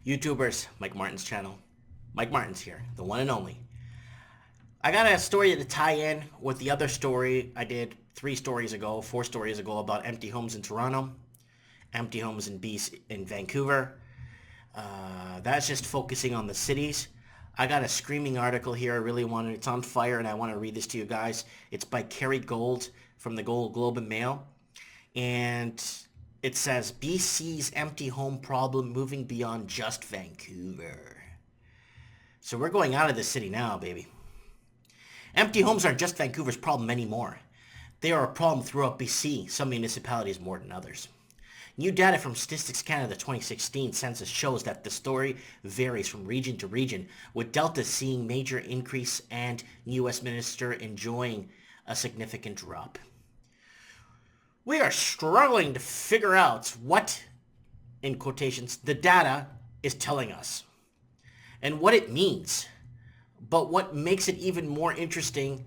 YouTubers, Mike Martin's channel. Mike Martin's here, the one and only. I got a story to tie in with the other story I did 4 stories ago about empty homes in Toronto, empty homes in Vancouver. That's just focusing on the cities. I got a screaming article here. It's on fire, and I want to read this to you guys. It's by Kerry Gold from the Globe and Mail. And it says, BC's empty home problem moving beyond just Vancouver. So we're going out of the city now, baby. Empty homes aren't just Vancouver's problem anymore. They are a problem throughout BC, some municipalities more than others. New data from Statistics Canada 2016 census shows that the story varies from region to region, with Delta seeing major increase and New Westminster enjoying a significant drop. We are struggling to figure out what, in quotations, the data is telling us and what it means. But what makes it even more interesting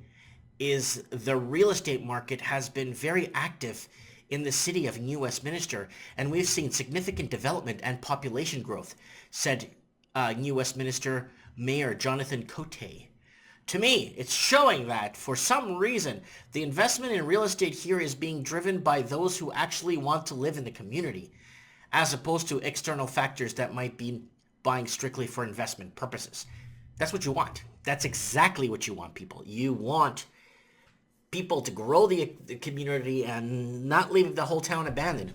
is the real estate market has been very active in the city of New Westminster, and we've seen significant development and population growth, said New Westminster Mayor Jonathan Cote. To me, it's showing that, for some reason, the investment in real estate here is being driven by those who actually want to live in the community, as opposed to external factors that might be buying strictly for investment purposes. That's what you want. That's exactly what you want, people. You want people to grow the community and not leave the whole town abandoned.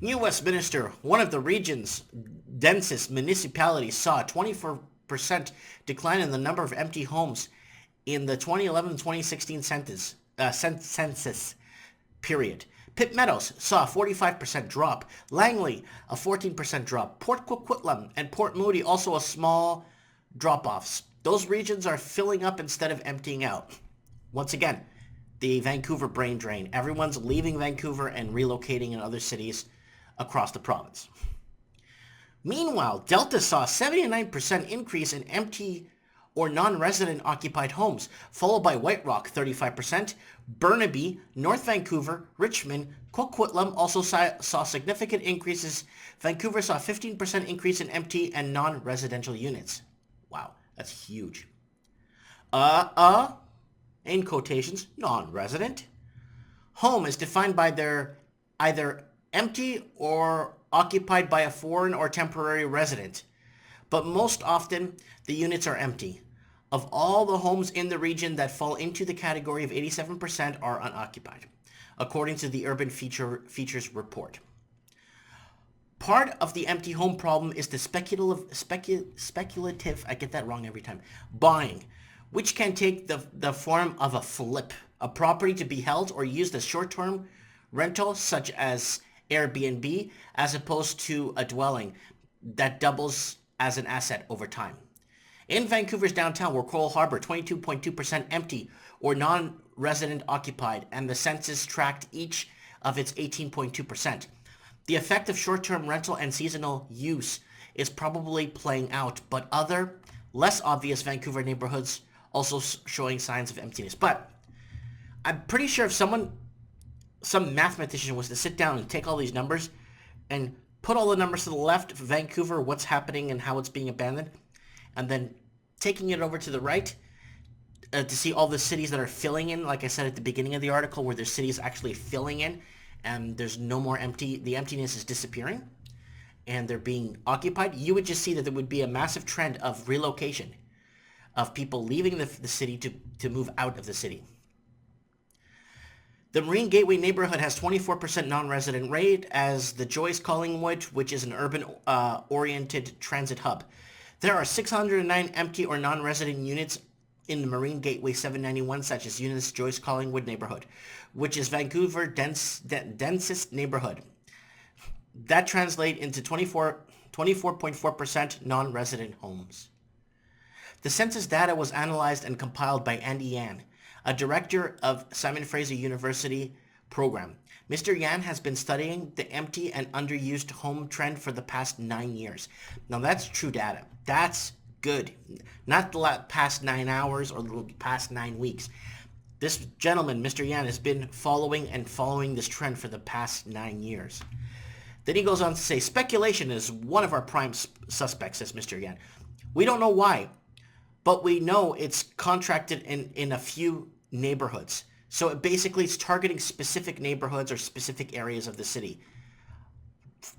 New Westminster, one of the region's densest municipalities, saw a 24% decline in the number of empty homes in the 2011-2016 census period. Pitt Meadows saw a 45% drop. Langley, a 14% drop. Port Coquitlam and Port Moody also a small drop-offs. Those regions are filling up instead of emptying out. Once again, the Vancouver brain drain. Everyone's leaving Vancouver and relocating in other cities across the province. Meanwhile, Delta saw a 79% increase in empty or non-resident occupied homes, followed by White Rock, 35%, Burnaby, North Vancouver, Richmond, Coquitlam also saw significant increases. Vancouver saw a 15% increase in empty and non-residential units. Wow, that's huge. In quotations, non-resident. Home is defined by their either empty or occupied by a foreign or temporary resident, but most often the units are empty. Of all the homes in the region that fall into the category of 87% are unoccupied, according to the Urban Features report. Part of the empty home problem is the speculative, I get that wrong every time, buying, which can take the form of a flip, a property to be held or used as short-term rental, such as Airbnb, as opposed to a dwelling that doubles as an asset over time. In Vancouver's downtown, were Coral Harbour, 22.2% empty or non-resident occupied, and the census tracked each of its 18.2%. The effect of short-term rental and seasonal use is probably playing out, but other, less obvious Vancouver neighborhoods also showing signs of emptiness. But I'm pretty sure if some mathematician was to sit down and take all these numbers and put all the numbers to the left of Vancouver, what's happening and how it's being abandoned, and then taking it over to the right to see all the cities that are filling in, like I said at the beginning of the article, where there's cities actually filling in and there's no more empty, the emptiness is disappearing and they're being occupied, you would just see that there would be a massive trend of relocation, of people leaving the city to move out of the city. The Marine Gateway neighborhood has 24% non-resident rate, as the Joyce Collingwood, which is an urban-oriented transit hub. There are 609 empty or non-resident units in the Marine Gateway 791, such as Eunice Joyce Collingwood neighborhood, which is Vancouver densest neighborhood. That translates into 24.4% non-resident homes. The census data was analyzed and compiled by Andy Yan, a director of Simon Fraser University program. Mr. Yan has been studying the empty and underused home trend for the past 9 years. Now that's true data. That's good. Not the past 9 hours or the past 9 weeks. This gentleman, Mr. Yan, has been following this trend for the past 9 years. Then he goes on to say, speculation is one of our prime suspects, says Mr. Yan. We don't know why, but we know it's contracted in a few neighborhoods. So basically it's targeting specific neighborhoods or specific areas of the city.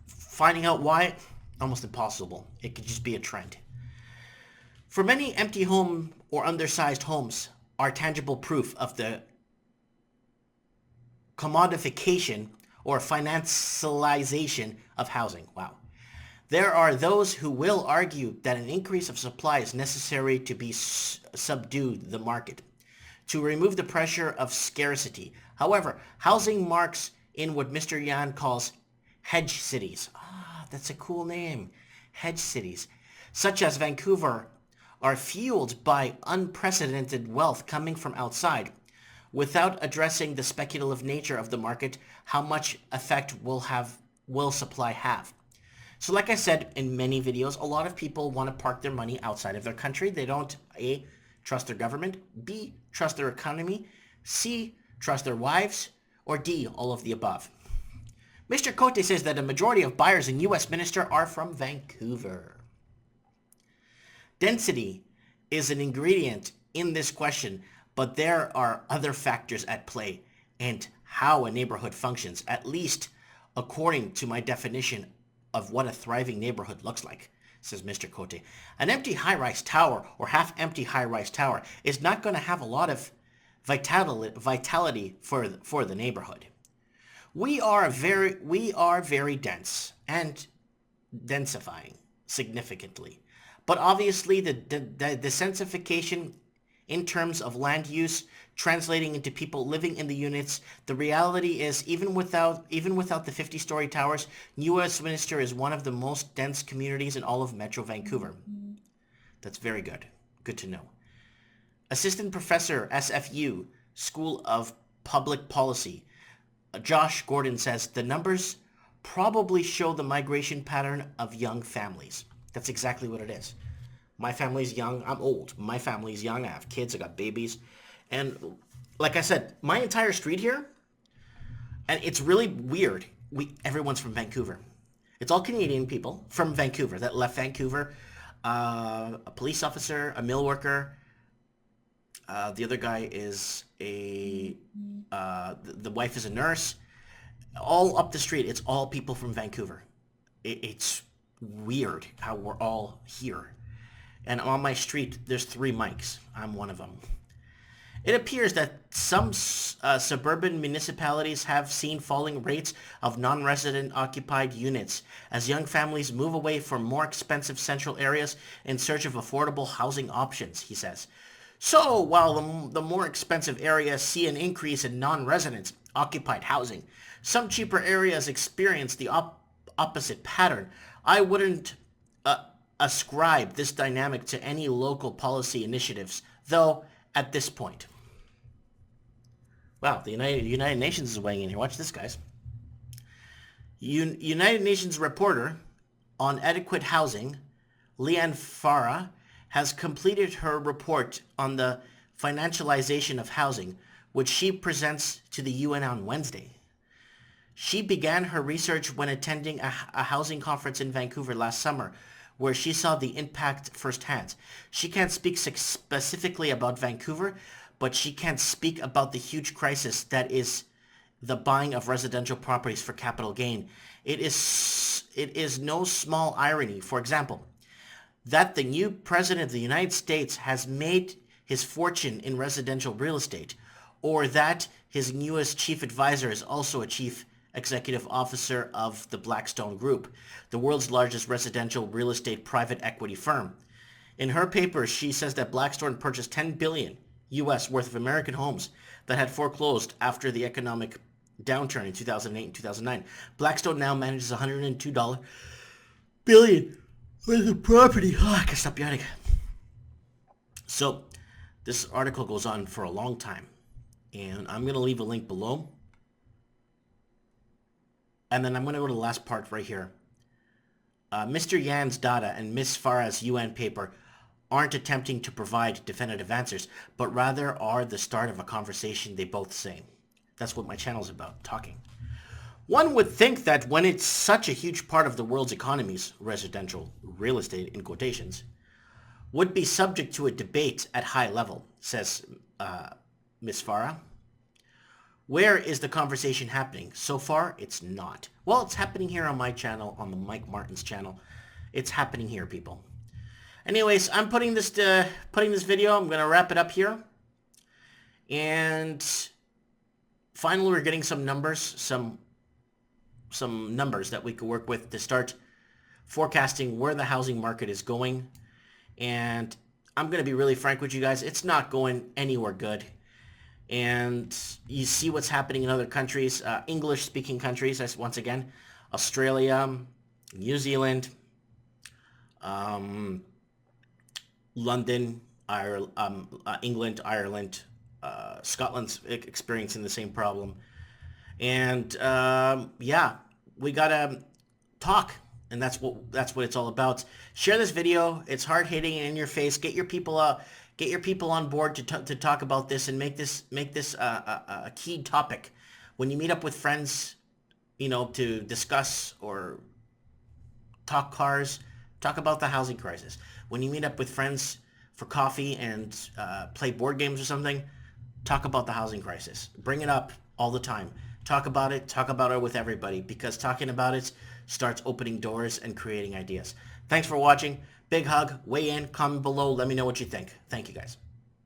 Finding out why, almost impossible. It could just be a trend. For many, empty home or undersized homes are tangible proof of the commodification or financialization of housing. Wow. There are those who will argue that an increase of supply is necessary to be subdue the market, to remove the pressure of scarcity. However, housing marks in what Mr. Yan calls hedge cities. That's a cool name. Hedge cities, such as Vancouver, are fueled by unprecedented wealth coming from outside. Without addressing the speculative nature of the market, how much effect will supply have? So like I said in many videos, a lot of people want to park their money outside of their country. They don't, A, trust their government, B, trust their economy, C, trust their wives, or D, all of the above. Mr. Cote says that a majority of buyers in U.S. Minister are from Vancouver. Density is an ingredient in this question, but there are other factors at play and how a neighborhood functions, at least according to my definition of what a thriving neighborhood looks like, says Mr. Cote. An empty high-rise tower or half-empty high-rise tower is not going to have a lot of vitality for the neighborhood. We are very dense and densifying significantly. But obviously the densification in terms of land use translating into people living in the units, the reality is even without the 50-story towers, U.S. Minister is one of the most dense communities in all of Metro Vancouver. That's very good. Good to know. Assistant Professor, SFU, School of Public Policy, Josh Gordon says the numbers probably show the migration pattern of young families. That's exactly what it is. My family's young. I'm old. My family's young. I have kids. I got babies. And like I said, my entire street here, and it's really weird. Everyone's from Vancouver. It's all Canadian people from Vancouver that left Vancouver. A police officer, a mill worker. The other guy is the wife is a nurse. All up the street, it's all people from Vancouver. It's weird how we're all here. And on my street, there's 3 mics. I'm one of them. It appears that some suburban municipalities have seen falling rates of non-resident occupied units as young families move away from more expensive central areas in search of affordable housing options, he says. So, while the more expensive areas see an increase in non-resident occupied housing, some cheaper areas experience the opposite pattern. I wouldn't ascribe this dynamic to any local policy initiatives, though, at this point. Wow, the United Nations is weighing in here. Watch this, guys. United Nations reporter on adequate housing, Leanne Farah, has completed her report on the financialization of housing, which she presents to the UN on Wednesday. She began her research when attending a housing conference in Vancouver last summer, where she saw the impact firsthand. She can't speak specifically about Vancouver, but she can speak about the huge crisis that is the buying of residential properties for capital gain. It is no small irony, for example, that the new president of the United States has made his fortune in residential real estate, or that his newest chief advisor is also a chief executive officer of the Blackstone Group, the world's largest residential real estate private equity firm. In her paper, she says that Blackstone purchased $10 billion US worth of American homes that had foreclosed after the economic downturn in 2008 and 2009. Blackstone now manages $102 billion worth of property. I can stop yawning. So this article goes on for a long time, and I'm going to leave a link below. And then I'm going to go to the last part right here. Mr. Yan's data and Ms. Farah's UN paper aren't attempting to provide definitive answers, but rather are the start of a conversation, they both say. That's what my channel is about, talking. One would think that when it's such a huge part of the world's economies, residential real estate in quotations, would be subject to a debate at high level, says Ms. Farah. Where is the conversation happening? So far, it's not. Well, it's happening here on my channel, on the Mike Martin's channel. It's happening here, people. Anyways, I'm putting this video. I'm gonna wrap it up here, and finally, we're getting some numbers, some numbers that we could work with to start forecasting where the housing market is going. And I'm gonna be really frank with you guys. It's not going anywhere good. And you see what's happening in other countries, English-speaking countries, once again, Australia, New Zealand, London, England, Ireland, Scotland's experiencing the same problem. And yeah, we gotta talk, and that's what it's all about. Share this video. It's hard-hitting and in your face. Get your people on board to talk about this and make this a key topic when you meet up with friends, you know, to discuss or talk cars. Talk about the housing crisis. When you meet up with friends for coffee and play board games or something, talk about the housing crisis. Bring it up all the time. Talk about it with everybody, because talking about it starts opening doors and creating ideas. Thanks for watching. Big hug. Weigh in, comment below. Let me know what you think. Thank you, guys.